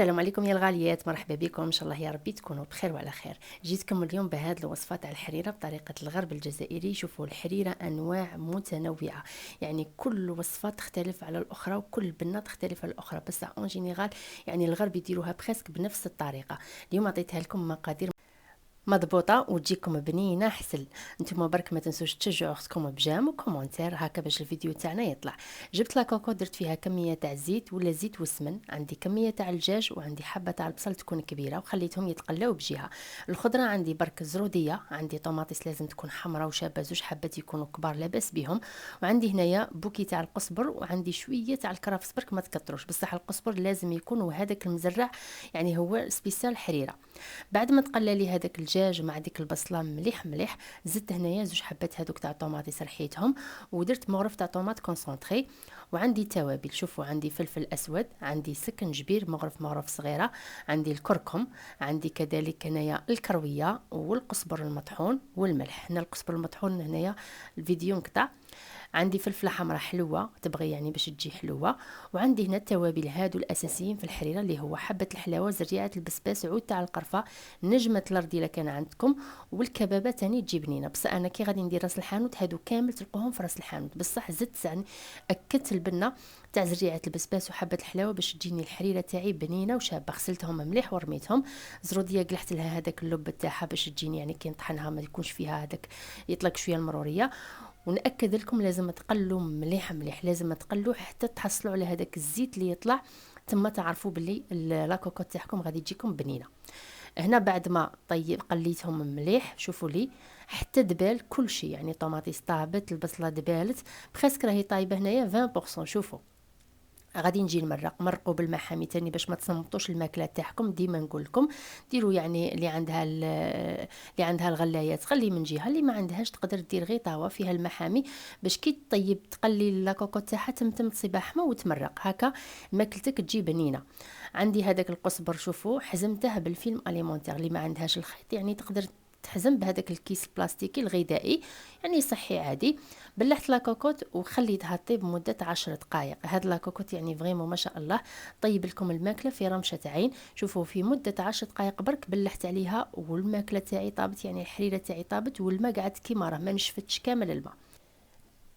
السلام عليكم يا الغاليات، مرحبا بكم. ان شاء الله يا ربي تكونوا بخير وعلى خير. جيتكم اليوم بهذه الوصفه تاع الحريره بطريقه الغرب الجزائري. شوفوا الحريره انواع متنوعه، يعني كل وصفه تختلف على الاخرى وكل بنه تختلف على الاخرى، بس اون جينيرال يعني الغرب يديروها بريسك بنفس الطريقه. اليوم عطيتها لكم مقادير مضبوطه وتجيكم بنينه حسل. نتوما برك ما تنسوش تشجعوا اختكم بجام وكومونتير هكا باش الفيديو تاعنا يطلع. جبت لاكوكو، درت فيها كميه تاع الزيت ولا زيت والسمن، عندي كميه تاع الدجاج وعندي حبه تاع البصل تكون كبيره وخليتهم يتقلاو بجهه. الخضره عندي برك زروديه، عندي طوماطيس لازم تكون حمراء وشابه، زوج حبات يكونوا كبار لاباس بهم، وعندي هنايا بوكي تاع القزبر، وعندي شويه تاع الكرفس برك ما تكتروش، بصح القزبر لازم يكون وهذاك المزرع يعني هو سبيسيال حريره. بعد ما تقلى لي هذاك الدجاج مع ديك البصله مليح مليح، زدت هنايا زوج حبات هذوك تاع طوماطيس رحيتهم، ودرت مغرف تاع طوماط كونسونطري. وعندي توابل، شوفوا عندي فلفل اسود، عندي سكنجبير مغرف صغيره، عندي الكركم، عندي كذلك هنايا الكرويه والقزبر المطحون والملح. هنا القزبر المطحون هنايا الفيديو نقطع. عندي فلفله حمراء حلوه تبغي يعني باش تجي حلوه. وعندي هنا التوابل هادو الاساسيين في الحريره اللي هو حبه الحلاوه، زريعه البسباس، عود تاع القرفه، نجمه الارض الا كان عندكم، والكبابه تاني تجي بنينه. بصح انا كي غادي ندير راس الحانوت هادو كامل تلقوهم في راس الحانوت، بصح زدت يعني اكدت البنه تاع زريعه البسباس وحبه الحلاوه باش تجيني الحريره تاعي بنينه وشابه. غسلتهم مليح ورميتهم. زروديه قلحت لها هذاك اللب تاعها باش تجيني يعني كي نطحنها ما يكونش فيها هذاك يطلق شويه المروريه. ونأكد لكم لازم تقلوا مليح مليح، لازم تقلوا حتى تحصلوا على هذاك الزيت اللي يطلع، ثم تعرفوا باللي لاكوكو تاعكم غادي تجيكم بنينه. هنا بعد ما طيب قليتهم مليح، شوفوا لي حتى دبال كل شيء، يعني طوماطيس طابت، البصله دبالت، بخاسك راهي طايبه هنايا 20%. شوفوا غادي نجي مرقوا بالمحامي تاني باش ما تصمتوش الماكله تاعكم. ديما نقول لكم ديروا يعني اللي عندها الغلايات خلي من جهه، اللي ما عندهاش تقدر دير غير طاوه فيها المحامي باش كي طيب تقلي لاكوكو تاعها تمتم تصيبها حمى وتمرق هكا ماكلتك تجي بنينه. عندي هذاك القزبر، شوفوا حزمته بالفيلم اليمونتير، اللي ما عندهاش الخيط يعني تقدر تحزم بهذاك الكيس البلاستيكي الغذائي، يعني صحي عادي. بلحت لاكوكوت وخليتها طيب مدة 10 دقائق. هاد لاكوكوت يعني فريمون ما شاء الله طيب لكم الماكلة في رمشة عين. شوفوا في مدة 10 دقائق برك بلحت عليها والماكلة تاعي طابت، يعني الحريرة تاعي طابت والماء قعد كيما راه ما نشفتش كامل الماء.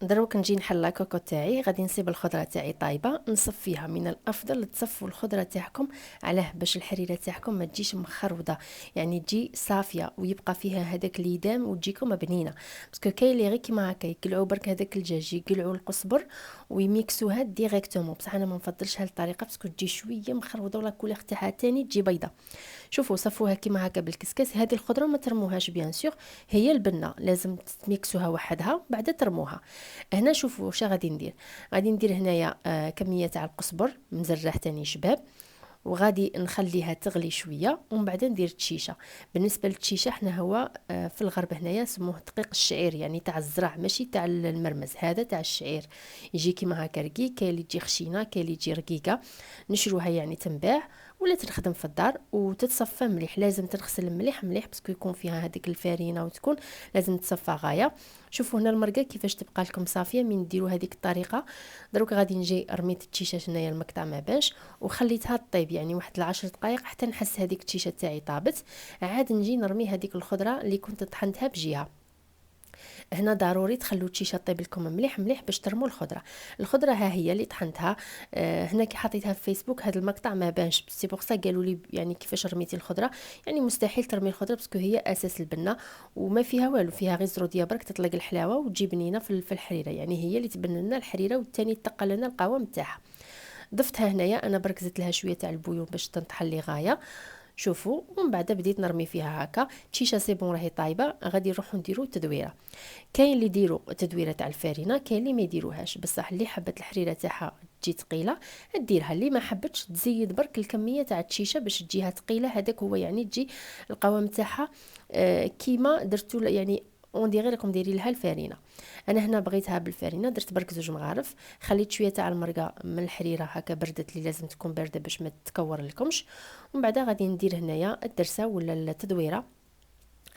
دروك نجي نحل لاكوكو تاعي، غادي نصيب الخضره تاعي طايبه نصفيها. من الافضل تصفوا الخضره تاعكم، علاه باش الحريره تاعكم ما تجيش مخروده، يعني تجي صافيه ويبقى فيها هذاك ليدام وتجيكم بنينه. باسكو كاين اللي غير كيما هكا يقلعوا برك هذاك الدجاج، يقلعوا القزبر ويميكسوها ديريكتومون، بصح انا ما نفضلش هاد الطريقه باسكو تجي شويه مخروده ولا كولير تاعها تاني تجي بيضه. شوفوا صفوها كيما هكا بالكسكاس. هذه الخضره ما ترموهاش بيان سور، هي البنه لازم تميكسوها وحدها بعد ترموها. هنا شوفوا واش غادي ندير. غادي ندير هنايا كميه تاع القزبر مزرع تاني شباب، وغادي نخليها تغلي شويه ومن بعد ندير التشيشه. بالنسبه للتشيشه حنا هو في الغرب هنايا سموه دقيق الشعير، يعني تاع الزرع ماشي تاع المرمز، هذا تاع الشعير يجي كيما هكا رقيق، كاين اللي تجي خشينه كاين اللي تجي رقيقه. نشروها يعني تنباع ولا تنخدم في الدار وتتصفى مليح. لازم تغسل مليح مليح باسكو يكون فيها هذيك الفارينه وتكون لازم تصفى غايه. شوفوا هنا المرقه كيفاش تبقى لكم صافيه من ديروا هذيك الطريقه. دروك غادي نجي رميت التيشات هنايا المقطع ما باش وخليتها طيب يعني واحد 10 دقائق حتى نحس هذيك التيشه تاعي طابت. عاد نجي نرمي هذيك الخضره اللي كنت طحنتها بجهه. هنا ضروري تخلو التيشه طيب لكم مليح مليح باش ترموا الخضره ها هي اللي طحنتها. هنا كي حطيتها في فيسبوك هذا المقطع ما بانش، سي بوغ سا قالوا لي يعني كيفاش رميتي الخضره. يعني مستحيل ترمي الخضره باسكو هي اساس البنه وما فيها والو، فيها غير زروديه برك تطلق الحلاوه وتجي بنينه في الحريره، يعني هي اللي تبن لنا الحريره والثاني تقل لنا القوام تاعها. ضفتها هنايا انا برك زدت لها شويه تاع البويون باش تنطحن لي غايه. شوفوا ومن بعد بديت نرمي فيها هكا. تشيشه سي بون راهي طايبه، غادي نروحوا نديروا تدويره. كاين اللي يديروا تدويره تاع الفارينه، كاين اللي ما يديروهاش، بصح اللي حبت الحريره تاعها تجي ثقيله ديرها، اللي ما حبتش تزيد برك الكميه تاع التشيشه باش تجيها ثقيله. هذاك هو يعني تجي القوام تاعها كيما درتو يعني اون ديغي راكم دايرين لها الفارينه. انا هنا بغيتها بالفارينه، درت برك زوج مغارف، خليت شويه تاع المرقه من الحريره هكا بردت، اللي لازم تكون بارده باش ما تكور لكمش. ومن بعد غادي ندير هنايا الدرسه ولا التدويره.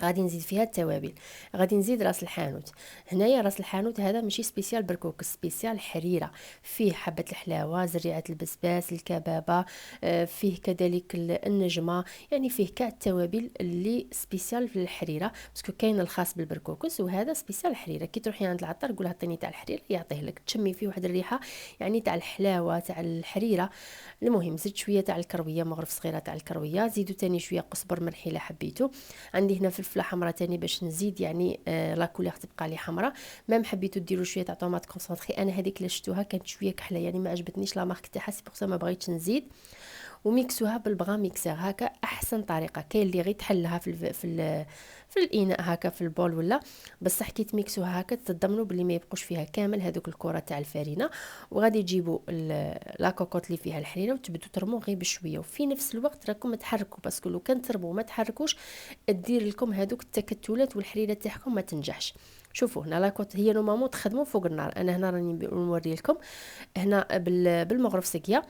غادي نزيد فيها التوابل. غادي نزيد راس الحانوت. هنايا راس الحانوت هذا ماشي سبيسيال بركوكس، سبيسيال حريره، فيه حبه الحلاوه، زريعه البسباس، الكبابه، فيه كذلك النجمه، يعني فيه كاع التوابل اللي سبيسيال في الحريره، باسكو كاين الخاص بالبركوكس وهذا سبيسيال الحريره. كي تروحي عند العطار قول عطيني تاع الحريره يعطيه لك، تشمي فيه واحد الريحه يعني تاع الحلاوه تاع الحريره. المهم زدت شويه تاع الكرويه، مغرف صغيره تاع الكرويه، زيدوا تاني شويه قزبر مرحي الا حبيتو. عندي هنا فلفله حمراء تاني باش نزيد يعني لا كولير تبقى لي حمراء. ما حبيتو ديروا شويه تاع طوماط كونسونطري، انا هذيك اللي شفتوها كانت شويه كحله يعني ما عجبتنيش لا مارك تاعها، سي بوغ ما بغيتش نزيد. وميكسوها بالبغا ميكسر، هكا احسن طريقه. كاين اللي غير تحلها في الاناء هكا في البول ولا، بصح كي تميكسوها هكا تضمنوا بلي ما يبقوش فيها كامل هذوك الكره تاع الفرينه. وغادي تجيبوا لا كوكوط اللي فيها الحريره وتبدوا ترموا غير بشويه، وفي نفس الوقت راكم تحركوا، باسكو لو كان ترموا ما تحركوش تدير لكم هذوك التكتلات والحريره تاعكم ما تنجحش. شوفوا هنا لاكوط هي نورمالمون تخدموا فوق النار، انا هنا راني نوري لكم هنا بالمغرف سقيه.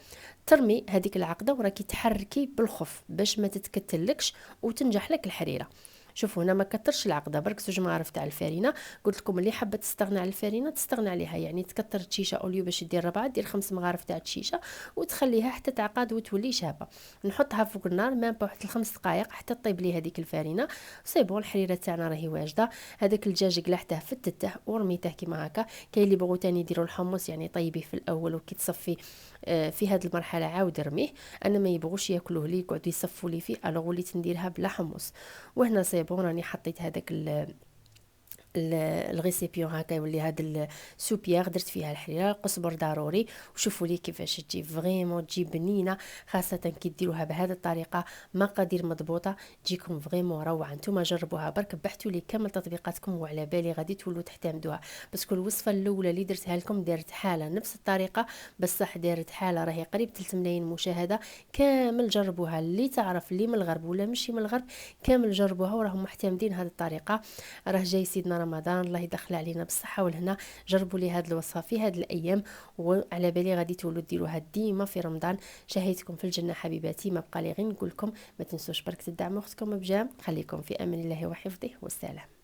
ترمي هذيك العقده وراكي تحركي بالخف باش ما تتكتلكش وتنجح لك الحريره. شوفوا هنا ما كترش العقده، برك زوج مغارف تاع الفرينه. قلت لكم اللي حابه تستغنى على الفرينه تستغنى عليها، يعني تكتر الشيشه اوليو باش دير ربعه، دير 5 مغارف تاع الشيشه وتخليها حتى تعقد وتولي شابه. نحطها فوق النار ما واحد 5 دقائق حتى طيب لي هذيك الفرينه. سي بون الحريره تاعنا راهي واجده. هذاك الدجاج قلعته فتته ورميته كيما هكا. كاين اللي بغوا تاني يديروا الحمص، يعني طيبيه في الاول وكي تصفي في هذه المرحله عاود رميه. انا ما يبغوش ياكلوه لي يقعدوا يصفوا لي فيه، الوغ وليت نديرها بلا حمص. وهنا سي بون راني حطيت هذاك الغيسيبيون هكا يولي هذا السوبيير، درت فيها الحريره القزبر ضروري. وشوفوا لي كيفاش تجي فريمون تجي بنينه، خاصه كي ديروها بهذه الطريقه مقادير مضبوطه تجيكم فريمون روعه. نتوما جربوها برك، بحثوا لي كامل تطبيقاتكم وعلى بالي غادي تولوا تحتمدوها. باسكو الوصفه الاولى اللي درتها لكم دارت حاله نفس الطريقه، بصح دارت حاله راهي قريب 3 ملايين مشاهده. كامل جربوها، اللي تعرف اللي من الغرب ولا ماشي من الغرب كامل جربوها وراهم محتمدين هذه الطريقه. راه جاي سيدنا رمضان الله يدخل علينا بالصحه والهنا، جربوا لي هذه الوصفه في هذه الايام وعلى بالي غادي تولوا ديروها ديما في رمضان. شهيتكم في الجنه حبيباتي، ما بقى لي غير نقول لكم ما تنسوش برك تدعموا اختكم بجام. خليكم في امان الله وحفظه والسلام.